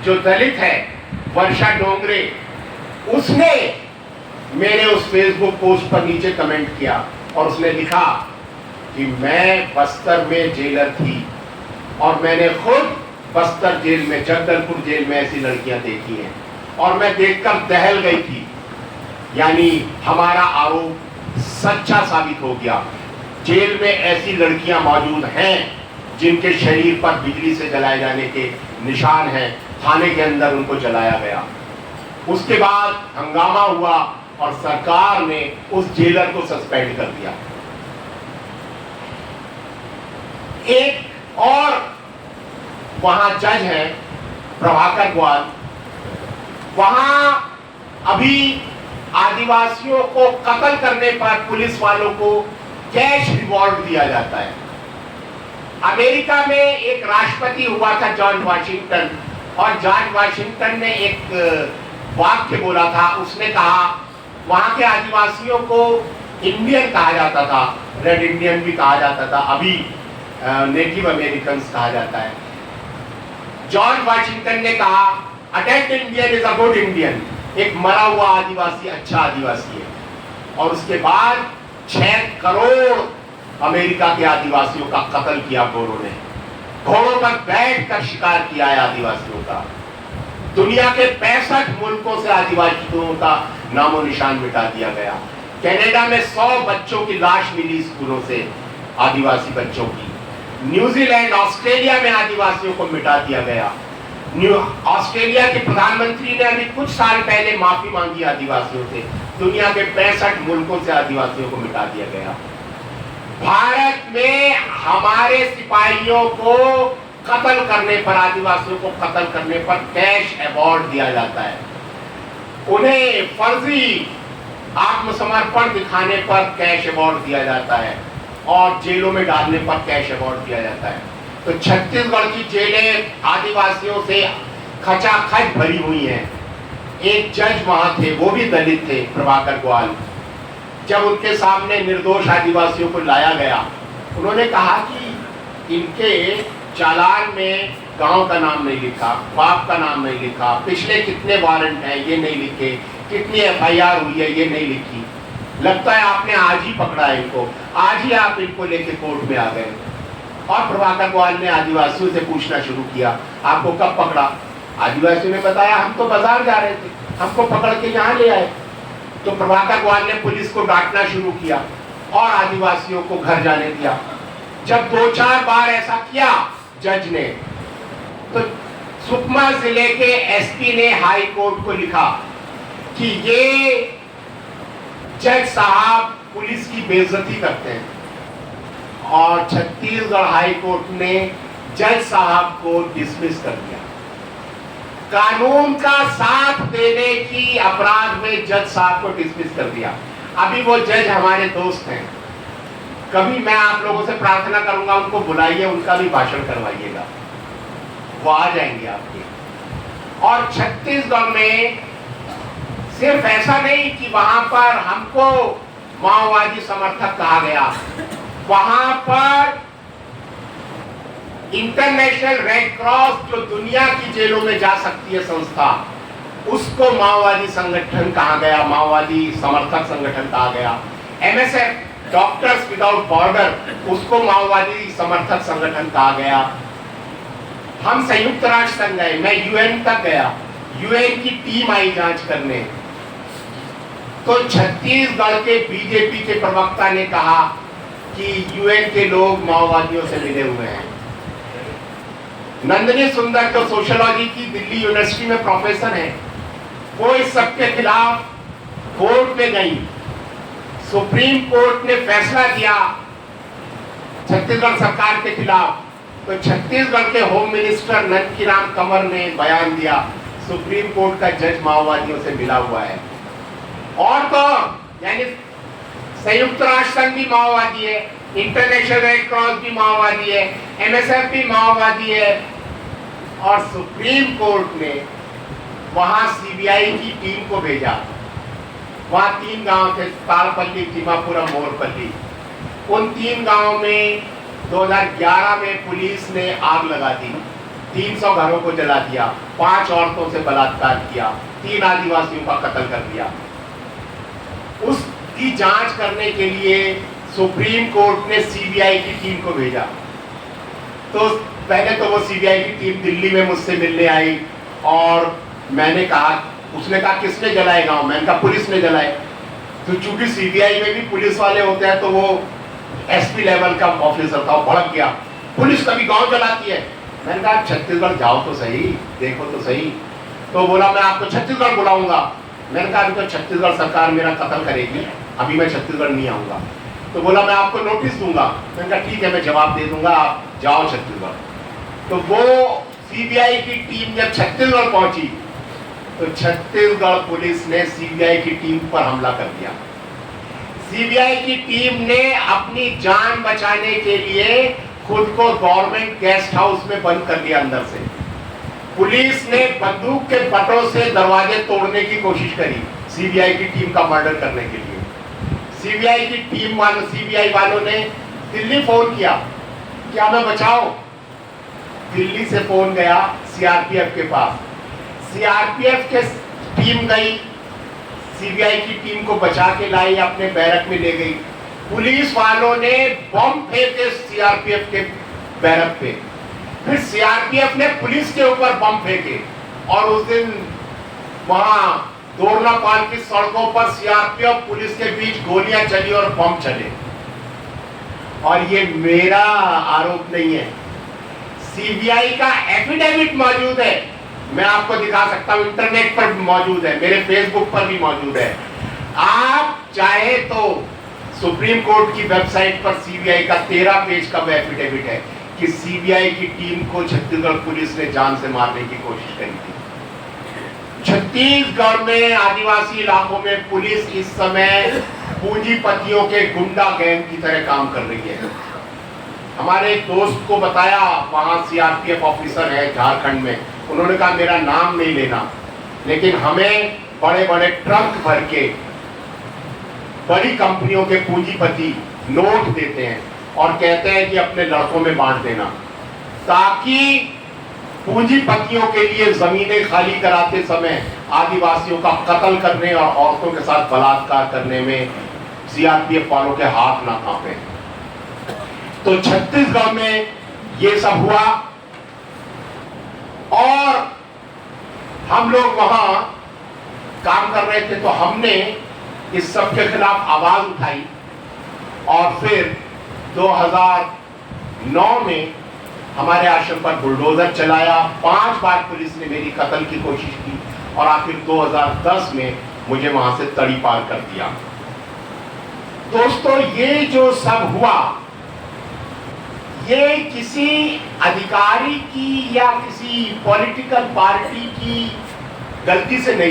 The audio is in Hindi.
जो दलित है, वर्षा डोंगरे, उसने मेरे उस फेसबुक पोस्ट पर नीचे कमेंट किया और उसने लिखा कि मैं बस्तर में जेलर थी और मैंने खुद बस्तर जेल में, जगदलपुर जेल में ऐसी लड़कियां देखी हैं और मैं देखकर दहल गई थी। यानी हमारा आरोप सच्चा साबित हो गया। जेल में ऐसी लड़कियां मौजूद हैं जिनके शरीर पर बिजली से जलाए जाने के निशान हैं। थाने के अंदर उनको जलाया गया। उसके बाद हंगामा हुआ और सरकार ने उस जेलर को सस्पेंड कर दिया। एक और वहां जज है प्रभाकर ग्वाल, वहां अभी आदिवासियों को कत्ल करने पर पुलिस वालों को कैश रिवॉर्ड दिया जाता है। अमेरिका में एक राष्ट्रपति हुआ था जॉर्ज वाशिंगटन, और जॉर्ज वाशिंगटन ने एक वाक्य बोला था। उसने कहा, वहां के आदिवासियों को इंडियन कहा जाता था, रेड इंडियन भी कहा जाता था, अभी नेटिव अमेरिकन कहा जाता है। जॉर्ज वाशिंगटन ने कहा, a dead Indian is a good Indian, एक मरा हुआ आदिवासी अच्छा आदिवासी है। और उसके बाद 6 करोड़ अमेरिका के आदिवासियों का कत्ल किया गोरों ने। घोड़ों पर बैठकर शिकार किया है आदिवासियों का। दुनिया के 65 मुल्कों से आदिवासियों का नामो निशान मिटा दिया गया। कनाडा में 100 बच्चों की लाश मिली स्कूलों से, आदिवासी बच्चों की। न्यूजीलैंड, ऑस्ट्रेलिया में आदिवासियों को मिटा दिया गया। ऑस्ट्रेलिया के प्रधानमंत्री ने अभी कुछ साल पहले माफी मांगी आदिवासियों से। दुनिया के 65 मुल्कों से आदिवासियों को मिटा दिया गया। भारत में हमारे सिपाहियों को कत्ल करने पर, आदिवासियों को कत्ल करने पर कैश अवार्ड दिया जाता है। उन्हें फर्जी आत्मसमर्पण दिखाने पर कैश अवार्ड दिया जाता है और जेलों में डालने पर कैश अवार्ड दिया जाता है। तो छत्तीसगढ़ की जेलें आदिवासियों से खचाखच भरी हुई हैं। एक जज वहां थे, वो भी दलित थे, प्रभाकर ग्वाल। जब उनके सामने निर्दोष आदिवासियों को लाया गया, उन्होंने कहा कि इनके चालान में गांव का नाम नहीं लिखा, बाप का नाम नहीं लिखा, पिछले कितने वारंट हैं ये नहीं लिखे, कितनी एफआईआर हुई है ये नहीं लिखी। लगता है आपने आज ही पकड़ा है इनको, आज ही आप इनको लेके कोर्ट में आ गए। और प्रभाकर ग्वाल ने आदिवासियों से पूछना शुरू किया, आपको कब पकड़ा? आदिवासियों ने बताया, हम तो बाजार जा रहे थे, हमको पकड़ के यहाँ ले आए। तो प्रभाकर ग्वाल ने पुलिस को डांटना शुरू किया और आदिवासियों को घर जाने दिया। जब 2-4 बार ऐसा किया जज ने, तो सुकमा जिले के एसपी ने हाई कोर्ट को लिखा कि ये जज साहब पुलिस की बेइज्जती करते हैं। और छत्तीसगढ़ हाई कोर्ट ने जज साहब को डिसमिस कर दिया। कानून का साथ देने की अपराध में जज साहब को डिसमिस कर दिया। अभी वो जज हमारे दोस्त हैं, कभी मैं आप लोगों से प्रार्थना करूंगा उनको बुलाइए, उनका भी भाषण करवाइएगा, वो आ जाएंगे आपके। और छत्तीसगढ़ में सिर्फ ऐसा नहीं कि वहां पर हमको माओवादी समर्थक कहा गया, वहां पर इंटरनेशनल रेड क्रॉस, जो दुनिया की जेलों में जा सकती है संस्था, उसको माओवादी संगठन कहा गया, माओवादी समर्थक संगठन कहा गया। एमएसएफ, डॉक्टर्स विदाउट बॉर्डर, उसको माओवादी समर्थक संगठन कहा गया। हम संयुक्त राष्ट्र संघ गए, मैं यूएन तक गया, यूएन की टीम आई जांच करने। तो छत्तीसगढ़ के बीजेपी के प्रवक्ता ने कहा कि यूएन के लोग माओवादियों से मिले हुए हैं। नंदिनी सुंदर तो सोशियोलॉजी की दिल्ली यूनिवर्सिटी में प्रोफेसर है, वो इस सब के खिलाफ कोर्ट में गई। सुप्रीम कोर्ट ने फैसला दिया छत्तीसगढ़ सरकार के खिलाफ, तो छत्तीसगढ़ के होम मिनिस्टर नंदकीराम कंवर ने बयान दिया, सुप्रीम कोर्ट का जज माओवादियों से मिला हुआ है। और तो यानी संयुक्त राष्ट्र संघ भी माओवादी है, इंटरनेशनल रेड क्रॉस भी माओवादी है, एमएसएफ भी माओवादी है। और सुप्रीम कोर्ट ने वहां सीबीआई की टीम को भेजा। वहां 3 गांव थे, तालपल्ली, तिमापुरम, मोरपल्ली। उन 3 गांवों में 2011 में पुलिस ने आग लगा दी। 300 घरों को जला दिया, 5 औरतों से बलात्कार किया, 3 आदिवासियों का कत्ल कर दिया। उसकी जांच करने के लिए सुप्रीम कोर्ट ने सीबीआई की टीम को भेजा। तो पहले तो वो सीबीआई की टीम दिल्ली में मुझसे मिलने आई और मैंने कहा, उसने कहा किसने जलाए गांव? मैंने कहा पुलिस ने जलाए। तो चूंकि सीबीआई में भी पुलिस वाले होते हैं तो वो एसपी लेवल का ऑफिसर था, भड़क गया, पुलिस कभी गांव जलाती है? मैंने कहा छत्तीसगढ़ जाओ तो सही, देखो तो सही। तो बोला मैं आपको छत्तीसगढ़ बुलाऊंगा। मैंने कहा अभी तो छत्तीसगढ़ सरकार मेरा कत्ल करेगी, अभी मैं छत्तीसगढ़ नहीं आऊंगा। तो बोला मैं आपको नोटिस दूंगा। मैंने कहा ठीक है, मैं जवाब दे दूंगा, आप जाओ छत्तीसगढ़। तो वो सीबीआई की टीम जब छत्तीसगढ़ पहुंची तो छत्तीसगढ़ पुलिस ने सीबीआई की टीम पर हमला कर दिया। सीबीआई की टीम ने अपनी जान बचाने के लिए खुद को गवर्नमेंट गेस्ट हाउस में बंद कर दिया अंदर से। पुलिस ने बंदूक के बटों से दरवाजे तोड़ने की कोशिश करी सीबीआई की टीम का मर्डर करने के लिए। सीबीआई वालों ने दिल्ली फोन किया कि हमें बचाओ। दिल्ली से फोन गया सीआरपीएफ के पास, सीआरपीएफ के टीम गई, सीबीआई की टीम को बचा के लाई, अपने बैरक में ले गई। पुलिस वालों ने बम फेंके सीआरपीएफ के बैरक पे, फिर सीआरपीएफ ने पुलिस के ऊपर बम फेंके और उस दिन वहां दोरनापाल की सड़कों पर सीआरपीएफ पुलिस के बीच गोलियां चली और बम चले। और ये मेरा आरोप नहीं है, सीबीआई का एफिडेविट मौजूद है, मैं आपको दिखा सकता हूं, इंटरनेट पर भी मौजूद है, मेरे फेसबुक पर भी मौजूद है। आप चाहे तो सुप्रीम कोर्ट की वेबसाइट पर सीबीआई का 13 पेज का एफिडेविट है कि सीबीआई की टीम को छत्तीसगढ़ पुलिस ने जान से मारने की कोशिश करी थी। छत्तीसगढ़ में आदिवासी इलाकों में पुलिस इस समय पूंजीपतियों के गुंडा गैंग की तरह काम कर रही है। हमारे एक दोस्त को बताया, वहां सीआरपीएफ ऑफिसर है झारखंड में, उन्होंने कहा मेरा नाम नहीं लेना, लेकिन हमें बड़े बड़े ट्रक भर के बड़ी कंपनियों के पूंजीपति नोट देते हैं और कहते हैं कि अपने लड़कों में बांट देना, ताकि पूंजीपतियों के लिए जमीनें खाली कराते समय आदिवासियों का कत्ल करने और औरतों के साथ बलात्कार करने में सीआरपीएफ वालों के हाथ ना कांपे। तो छत्तीसगढ़ में ये सब हुआ और हम लोग वहां काम कर रहे थे, तो हमने इस सब के खिलाफ आवाज उठाई और फिर 2009 में हमारे आश्रम पर बुलडोजर चलाया। 5 बार पुलिस ने मेरी कत्ल की कोशिश की और आखिर 2010 में मुझे वहां से तड़ी पार कर दिया। दोस्तों, ये जो सब हुआ, ये किसी अधिकारी की या किसी पॉलिटिकल पार्टी की गलती से नहीं